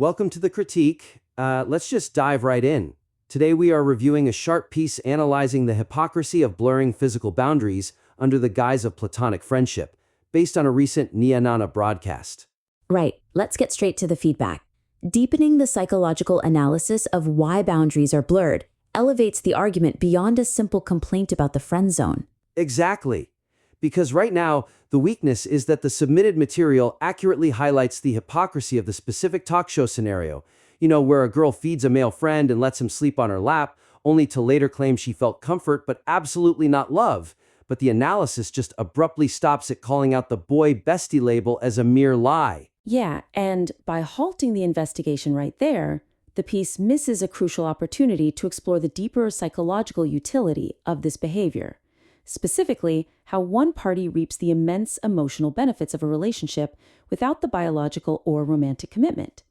Welcome to the critique. Let's just dive right in. Today we are reviewing a sharp piece analyzing the hypocrisy of blurring physical boundaries under the guise of platonic friendship, based on a recent Nia Nana broadcast. Right, let's get straight to the feedback. Deepening the psychological analysis of why boundaries are blurred elevates the argument beyond a simple complaint about the friend zone. Exactly. Because right now, the weakness is that the submitted material accurately highlights the hypocrisy of the specific talk show scenario. Where a girl feeds a male friend and lets him sleep on her lap, only to later claim she felt comfort but absolutely not love. But the analysis just abruptly stops at calling out the boy bestie label as a mere lie. Yeah, and by halting the investigation right there, the piece misses a crucial opportunity to explore the deeper psychological utility of this behavior. Specifically, how one party reaps the immense emotional benefits of a relationship without the biological or romantic commitment.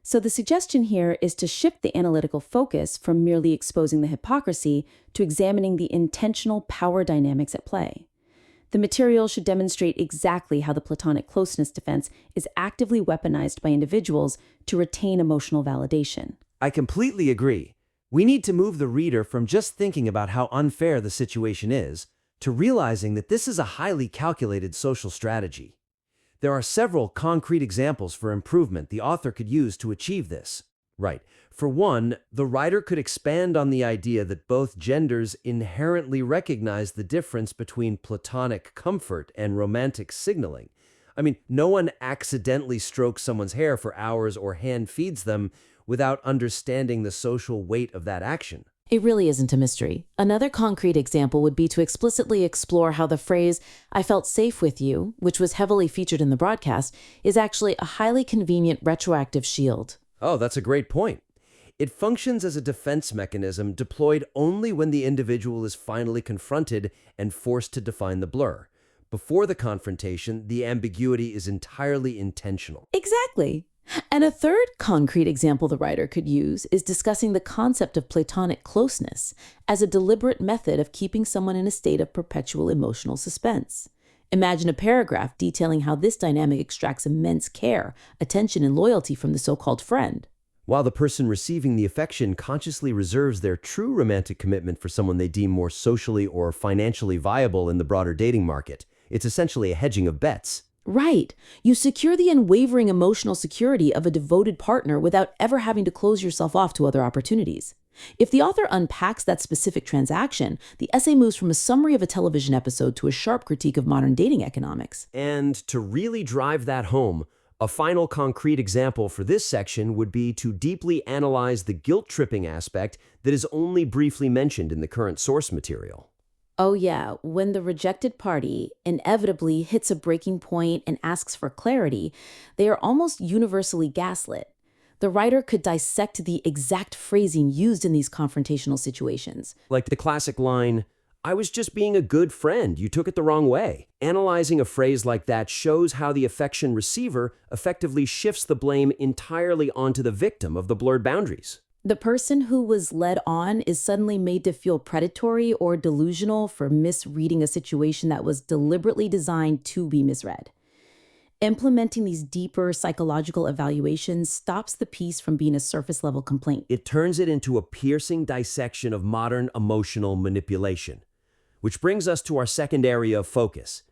So the suggestion here is to shift the analytical focus from merely exposing the hypocrisy to examining the intentional power dynamics at play. The material should demonstrate exactly how the platonic closeness defense is actively weaponized by individuals to retain emotional validation. I completely agree. We need to move the reader from just thinking about how unfair the situation is to realizing that this is a highly calculated social strategy. There are several concrete examples for improvement the author could use to achieve this. Right. For one, the writer could expand on the idea that both genders inherently recognize the difference between platonic comfort and romantic signaling. No one accidentally strokes someone's hair for hours or hand feeds them without understanding the social weight of that action. It really isn't a mystery. Another concrete example would be to explicitly explore how the phrase, "I felt safe with you," which was heavily featured in the broadcast, is actually a highly convenient retroactive shield. Oh, that's a great point. It functions as a defense mechanism deployed only when the individual is finally confronted and forced to define the blur. Before the confrontation, the ambiguity is entirely intentional. Exactly. And a third concrete example the writer could use is discussing the concept of platonic closeness as a deliberate method of keeping someone in a state of perpetual emotional suspense. Imagine a paragraph detailing how this dynamic extracts immense care, attention, and loyalty from the so-called friend. While the person receiving the affection consciously reserves their true romantic commitment for someone they deem more socially or financially viable in the broader dating market. It's essentially a hedging of bets. Right. You secure the unwavering emotional security of a devoted partner without ever having to close yourself off to other opportunities. If the author unpacks that specific transaction, the essay moves from a summary of a television episode to a sharp critique of modern dating economics. And to really drive that home, a final concrete example for this section would be to deeply analyze the guilt-tripping aspect that is only briefly mentioned in the current source material. Oh yeah, when the rejected party inevitably hits a breaking point and asks for clarity, they are almost universally gaslit. The writer could dissect the exact phrasing used in these confrontational situations. Like the classic line, "I was just being a good friend, you took it the wrong way." Analyzing a phrase like that shows how the affection receiver effectively shifts the blame entirely onto the victim of the blurred boundaries. The person who was led on is suddenly made to feel predatory or delusional for misreading a situation that was deliberately designed to be misread. Implementing these deeper psychological evaluations stops the piece from being a surface-level complaint. It turns it into a piercing dissection of modern emotional manipulation. Which brings us to our second area of focus.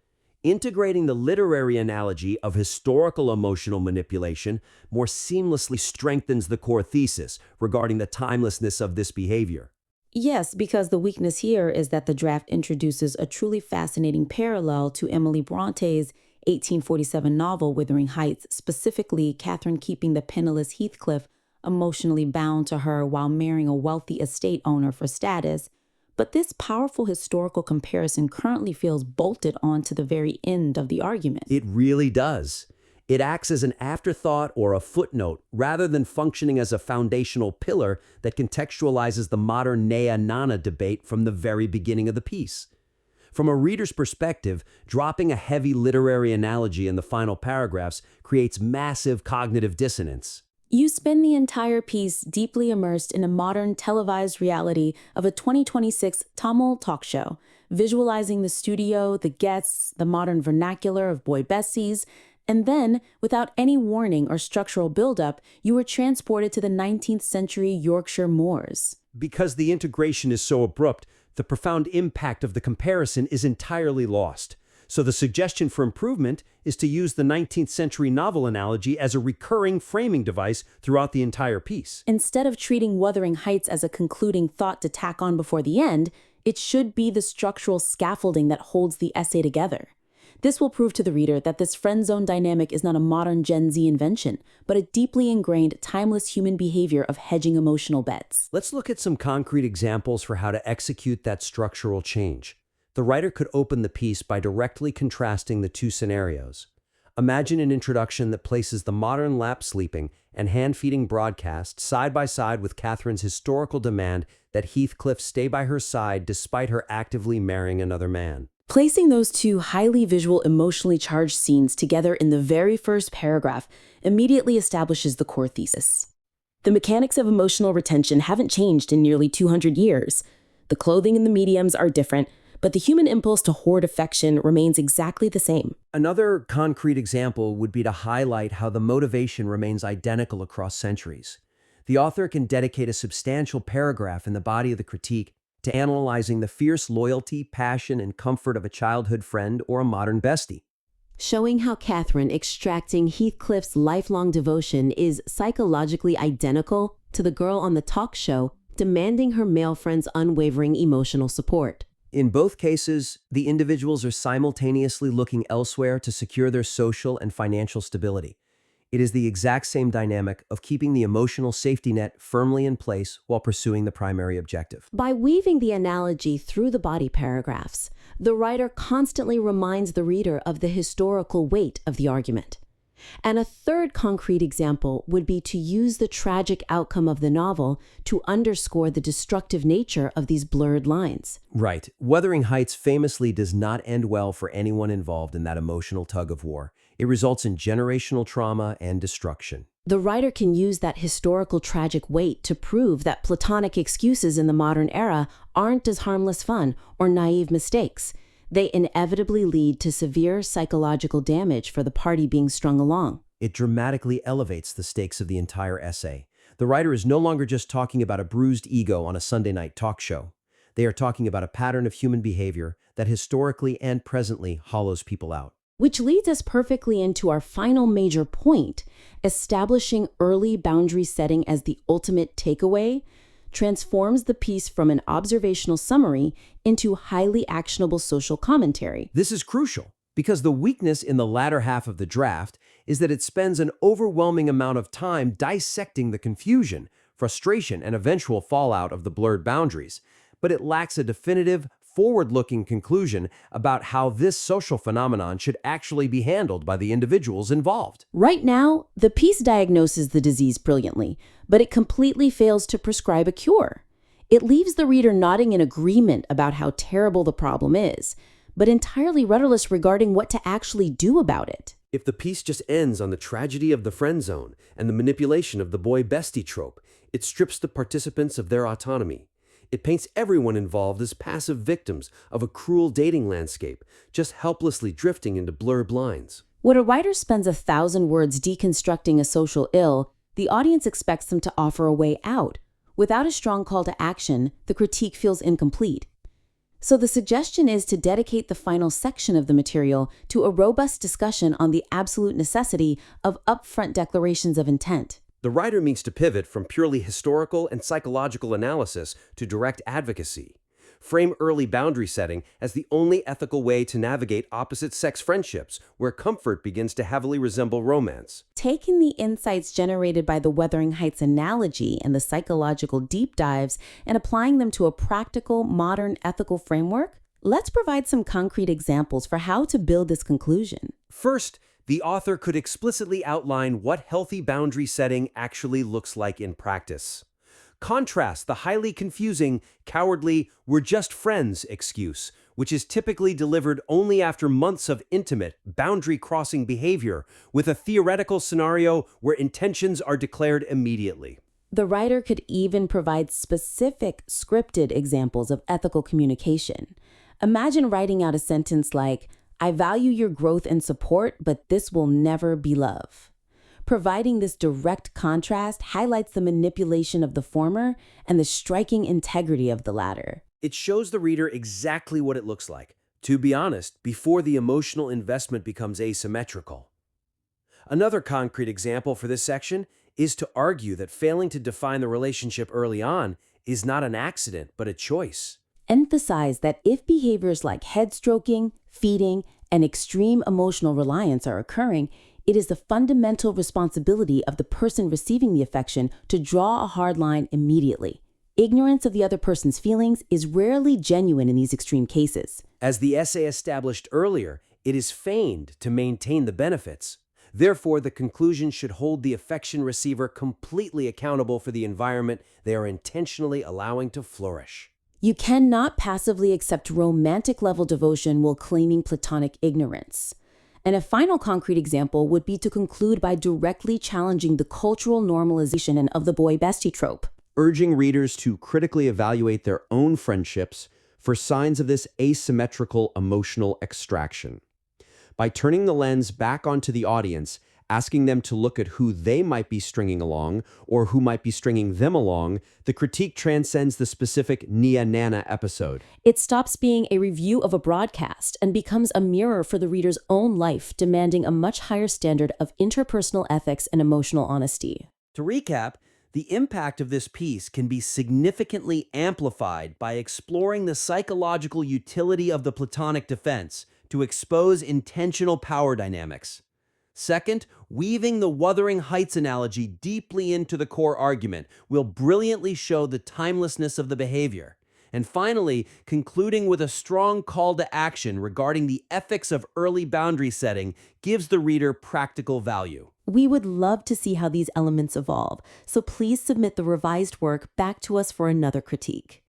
Integrating the literary analogy of historical emotional manipulation more seamlessly strengthens the core thesis regarding the timelessness of this behavior. Yes, because the weakness here is that the draft introduces a truly fascinating parallel to Emily Bronte's 1847 novel Wuthering Heights, specifically Catherine keeping the penniless Heathcliff emotionally bound to her while marrying a wealthy estate owner for status. But this powerful historical comparison currently feels bolted on to the very end of the argument. It really does. It acts as an afterthought or a footnote rather than functioning as a foundational pillar that contextualizes the modern Nea Nana debate from the very beginning of the piece. From a reader's perspective, dropping a heavy literary analogy in the final paragraphs creates massive cognitive dissonance. You spend the entire piece deeply immersed in a modern televised reality of a 2026 Tamil talk show, visualizing the studio, the guests, the modern vernacular of boy besties, And then, without any warning or structural buildup, you were transported to the 19th century Yorkshire moors. Because the integration is so abrupt, the profound impact of the comparison is entirely lost. So the suggestion for improvement is to use the 19th century novel analogy as a recurring framing device throughout the entire piece. Instead of treating Wuthering Heights as a concluding thought to tack on before the end, it should be the structural scaffolding that holds the essay together. This will prove to the reader that this friend zone dynamic is not a modern Gen Z invention, but a deeply ingrained, timeless human behavior of hedging emotional bets. Let's look at some concrete examples for how to execute that structural change. The writer could open the piece by directly contrasting the two scenarios. Imagine an introduction that places the modern lap sleeping and hand-feeding broadcast side by side with Catherine's historical demand that Heathcliff stay by her side despite her actively marrying another man. Placing those two highly visual, emotionally charged scenes together in the very first paragraph immediately establishes the core thesis. The mechanics of emotional retention haven't changed in nearly 200 years. The clothing and the mediums are different, but the human impulse to hoard affection remains exactly the same. Another concrete example would be to highlight how the motivation remains identical across centuries. The author can dedicate a substantial paragraph in the body of the critique to analyzing the fierce loyalty, passion, and comfort of a childhood friend or a modern bestie. Showing how Catherine extracting Heathcliff's lifelong devotion is psychologically identical to the girl on the talk show demanding her male friend's unwavering emotional support. In both cases, the individuals are simultaneously looking elsewhere to secure their social and financial stability. It is the exact same dynamic of keeping the emotional safety net firmly in place while pursuing the primary objective. By weaving the analogy through the body paragraphs, the writer constantly reminds the reader of the historical weight of the argument. And a third concrete example would be to use the tragic outcome of the novel to underscore the destructive nature of these blurred lines. Right. Wuthering Heights famously does not end well for anyone involved in that emotional tug of war. It results in generational trauma and destruction. The writer can use that historical tragic weight to prove that platonic excuses in the modern era aren't as harmless fun or naive mistakes. They inevitably lead to severe psychological damage for the party being strung along. It dramatically elevates the stakes of the entire essay. The writer is no longer just talking about a bruised ego on a Sunday night talk show. They are talking about a pattern of human behavior that historically and presently hollows people out. Which leads us perfectly into our final major point, establishing early boundary setting as the ultimate takeaway transforms the piece from an observational summary into highly actionable social commentary. This is crucial because the weakness in the latter half of the draft is that it spends an overwhelming amount of time dissecting the confusion, frustration, and eventual fallout of the blurred boundaries, but it lacks a definitive, forward-looking conclusion about how this social phenomenon should actually be handled by the individuals involved. Right now, the piece diagnoses the disease brilliantly, but it completely fails to prescribe a cure. It leaves the reader nodding in agreement about how terrible the problem is, but entirely rudderless regarding what to actually do about it. If the piece just ends on the tragedy of the friend zone and the manipulation of the boy bestie trope, it strips the participants of their autonomy. It paints everyone involved as passive victims of a cruel dating landscape, just helplessly drifting into blurred lines. When a writer spends 1,000 words deconstructing a social ill, the audience expects them to offer a way out. Without a strong call to action, the critique feels incomplete. So the suggestion is to dedicate the final section of the material to a robust discussion on the absolute necessity of upfront declarations of intent. The writer means to pivot from purely historical and psychological analysis to direct advocacy. Frame early boundary setting as the only ethical way to navigate opposite-sex friendships, where comfort begins to heavily resemble romance. Taking the insights generated by the Wuthering Heights analogy and the psychological deep dives and applying them to a practical, modern ethical framework, let's provide some concrete examples for how to build this conclusion. First, the author could explicitly outline what healthy boundary setting actually looks like in practice. Contrast the highly confusing, cowardly, "we're just friends" excuse, which is typically delivered only after months of intimate, boundary-crossing behavior, with a theoretical scenario where intentions are declared immediately. The writer could even provide specific, scripted examples of ethical communication. Imagine writing out a sentence like, I value your growth and support, but this will never be love. Providing this direct contrast highlights the manipulation of the former and the striking integrity of the latter. It shows the reader exactly what it looks like, to be honest, before the emotional investment becomes asymmetrical. Another concrete example for this section is to argue that failing to define the relationship early on is not an accident, but a choice. Emphasize that if behaviors like head stroking, feeding, and extreme emotional reliance are occurring, it is the fundamental responsibility of the person receiving the affection to draw a hard line immediately. Ignorance of the other person's feelings is rarely genuine in these extreme cases. As the essay established earlier, it is feigned to maintain the benefits. Therefore, the conclusion should hold the affection receiver completely accountable for the environment they are intentionally allowing to flourish. You cannot passively accept romantic-level devotion while claiming platonic ignorance. And a final concrete example would be to conclude by directly challenging the cultural normalization of the boy bestie trope, Urging readers to critically evaluate their own friendships for signs of this asymmetrical emotional extraction. By turning the lens back onto the audience, asking them to look at who they might be stringing along or who might be stringing them along, the critique transcends the specific Nia Nana episode. It stops being a review of a broadcast and becomes a mirror for the reader's own life, demanding a much higher standard of interpersonal ethics and emotional honesty. To recap, the impact of this piece can be significantly amplified by exploring the psychological utility of the Platonic defense to expose intentional power dynamics. Second, weaving the Wuthering Heights analogy deeply into the core argument will brilliantly show the timelessness of the behavior. And finally, concluding with a strong call to action regarding the ethics of early boundary setting gives the reader practical value. We would love to see how these elements evolve, so please submit the revised work back to us for another critique.